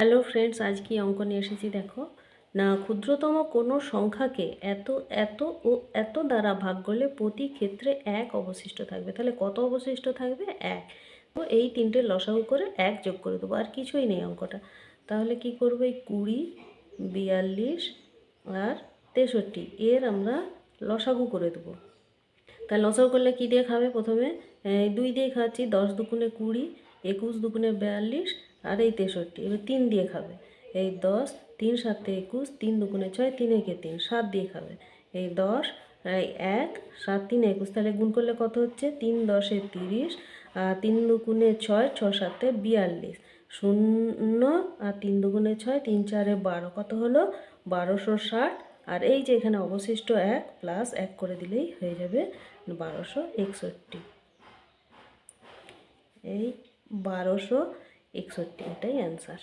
Hello friends, আজ কি অঙ্ক নিয়ে এসেছি দেখো না। ক্ষুদ্রতম কোনো সংখ্যাকে এত এত ও এত দ্বারা ভাগ করলে প্রতি ক্ষেত্রে এক অবশিষ্ট থাকবে। তাহলে কত অবশিষ্ট থাকবে? এক। তো এই তিনটে লসাগু করে এক যোগ করে দেবো, আর কিছুই নেই অঙ্কটা। তাহলে কি করবো? এই 20, 42 আর 63 এর আমরা লসাগু করে দেবো। তাহলে লসাগু করলে কী দিয়ে খাবে? প্রথমে 2 দিয়ে খাচ্ছি, 10 দুগুণে 20, 21 দুগুণে 42 আর এই 63। এবার 3 দিয়ে খাবে, এই 10, 3 7 21, 3 দুগুণে 6, 3 একে 3, 7 দিয়ে খাবে, এই 10, এই 1, 7 3 21। তাহলে গুণ করলে কত হচ্ছে? 3 10 30, আর 3 দুগুণে 6, 6 7 42, 0 আর 3 দুগুণে 6, 3 4 12, কত হলো? 1260। আর এই যে এখানে অবশিষ্ট এক প্লাস এক করে দিলেই হয়ে যাবে 1261। এই 1261, এটাই অ্যান্সার।